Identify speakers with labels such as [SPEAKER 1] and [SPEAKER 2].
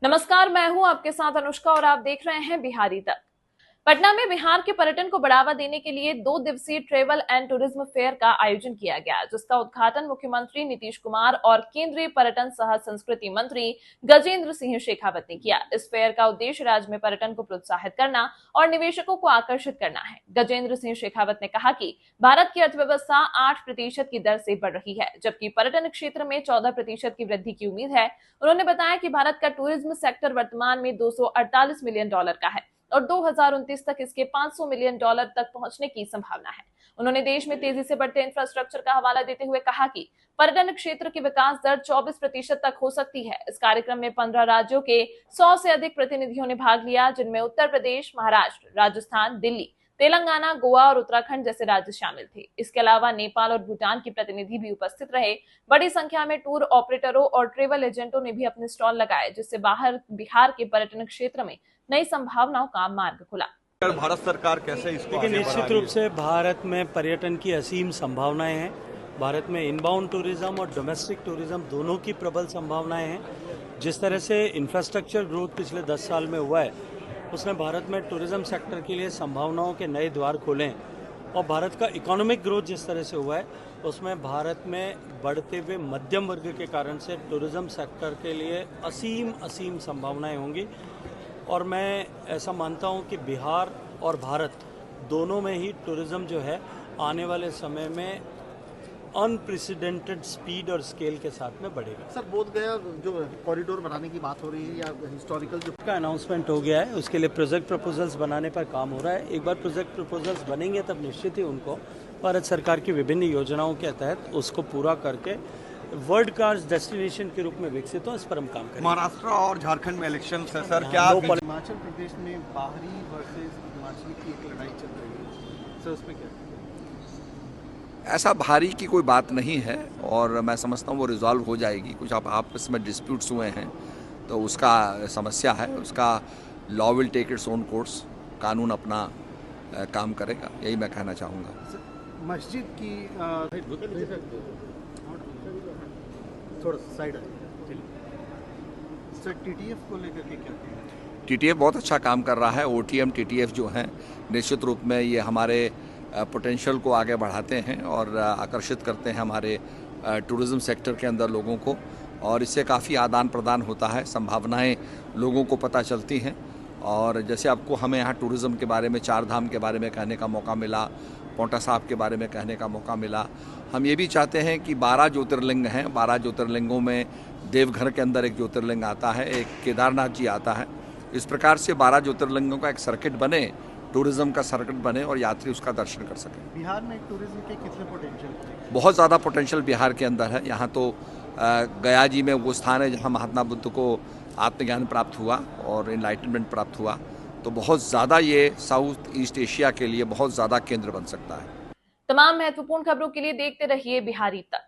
[SPEAKER 1] नमस्कार, मैं हूं आपके साथ अनुष्का और आप देख रहे हैं बिहारी तक। पटना में बिहार के पर्यटन को बढ़ावा देने के लिए 2 दिवसीय ट्रेवल एंड टूरिज्म फेयर का आयोजन किया गया, जिसका उद्घाटन मुख्यमंत्री नीतीश कुमार और केंद्रीय पर्यटन सह संस्कृति मंत्री गजेंद्र सिंह शेखावत ने किया। इस फेयर का उद्देश्य राज्य में पर्यटन को प्रोत्साहित करना और निवेशकों को आकर्षित करना है। गजेंद्र सिंह शेखावत ने कहा कि भारत की अर्थव्यवस्था 8% की दर से बढ़ रही है, जबकि पर्यटन क्षेत्र में 14% की वृद्धि की उम्मीद है। उन्होंने बताया कि भारत का टूरिज्म सेक्टर वर्तमान में $248 मिलियन का है और 2029 तक इसके $500 मिलियन तक पहुंचने की संभावना है। उन्होंने देश में तेजी से बढ़ते इंफ्रास्ट्रक्चर का हवाला देते हुए कहा कि पर्यटन क्षेत्र की विकास दर 24% तक हो सकती है। इस कार्यक्रम में 15 राज्यों के 100 से अधिक प्रतिनिधियों ने भाग लिया, जिनमें उत्तर प्रदेश, महाराष्ट्र, राजस्थान, दिल्ली, तेलंगाना, गोवा और उत्तराखंड जैसे राज्य शामिल थे। इसके अलावा नेपाल और भूटान के प्रतिनिधि भी उपस्थित रहे। बड़ी संख्या में टूर ऑपरेटरों और ट्रेवल एजेंटों ने भी अपने स्टॉल लगाए, जिससे बिहार के पर्यटन क्षेत्र में नई संभावनाओं का मार्ग खुला।
[SPEAKER 2] भारत सरकार कैसे इसको
[SPEAKER 3] देखिए, निश्चित रूप से भारत में पर्यटन की असीम संभावनाएं हैं। भारत में इनबाउंड टूरिज्म और डोमेस्टिक टूरिज्म दोनों की प्रबल संभावनाएं हैं। जिस तरह से इंफ्रास्ट्रक्चर ग्रोथ पिछले 10 साल में हुआ है, उसने भारत में टूरिज्म सेक्टर के लिए संभावनाओं के नए द्वार खोले हैं। और भारत का इकोनॉमिक ग्रोथ जिस तरह से हुआ है, उसमें भारत में बढ़ते हुए मध्यम वर्ग के कारण से टूरिज्म सेक्टर के लिए असीम संभावनाएं होंगी। और मैं ऐसा मानता हूं कि बिहार और भारत दोनों में ही टूरिज्म जो है आने वाले समय में अनप्रेसिडेंटेड स्पीड और स्केल के साथ में बढ़ेगा।
[SPEAKER 4] सर, बोध गया जो कॉरिडोर बनाने की बात हो रही है या हिस्टोरिकल जो
[SPEAKER 3] का अनाउंसमेंट हो गया है, उसके लिए प्रोजेक्ट प्रपोजल्स बनाने पर काम हो रहा है। एक बार प्रोजेक्ट प्रपोजल्स बनेंगे तब निश्चित ही उनको भारत सरकार की विभिन्न योजनाओं के तहत उसको पूरा करके वर्ल्ड क्लास डेस्टिनेशन के रूप में विकसित हो, इस पर हम काम करेंगे।
[SPEAKER 2] महाराष्ट्र और झारखंड में इलेक्शन है सर, क्या
[SPEAKER 4] हिमाचल प्रदेश में बाहरी वर्सेस हिमाचल की एक लड़ाई चल रही है सर, उसमें क्या?
[SPEAKER 5] ऐसा भारी की कोई बात नहीं है और मैं समझता हूँ वो रिजॉल्व हो जाएगी। कुछ आपस में डिस्प्यूट्स हुए हैं तो उसका समस्या है, उसका law will take its own course, कानून अपना काम करेगा, यही मैं कहना चाहूँगा।
[SPEAKER 4] मस्जिद की थोड़ा साइड सर, टीटीएफ को लेकर के क्या?
[SPEAKER 5] टीटीएफ बहुत अच्छा काम कर रहा है। ओटीएम टीटीएफ जो हैं निश्चित रूप में ये हमारे पोटेंशियल को आगे बढ़ाते हैं और आकर्षित करते हैं हमारे टूरिज़्म सेक्टर के अंदर लोगों को, और इससे काफ़ी आदान प्रदान होता है, संभावनाएं लोगों को पता चलती हैं। और जैसे आपको हमें यहाँ टूरिज़्म के बारे में, 4 धाम के बारे में कहने का मौका मिला, पौंटा साहब के बारे में कहने का मौका मिला, हम ये भी चाहते हैं कि 12 ज्योतिर्लिंग हैं। 12 ज्योतिर्लिंगों में देवघर के अंदर एक ज्योतिर्लिंग आता है, एक केदारनाथ जी आता है। इस प्रकार से 12 ज्योतिर्लिंगों का एक सर्किट बने, टूरिज्म का सर्किट बने और यात्री उसका दर्शन कर सकें।
[SPEAKER 4] बिहार में टूरिज्म के कितने पोटेंशियल है?
[SPEAKER 5] बहुत ज़्यादा पोटेंशियल बिहार के अंदर है। यहाँ तो गया जी में वो स्थान है जहाँ महात्मा बुद्ध को आत्मज्ञान प्राप्त हुआ और इनलाइटनमेंट प्राप्त हुआ, तो बहुत ज़्यादा ये साउथ ईस्ट एशिया के लिए बहुत ज़्यादा केंद्र बन सकता है।
[SPEAKER 1] तमाम महत्वपूर्ण खबरों के लिए देखते रहिए बिहारी तक।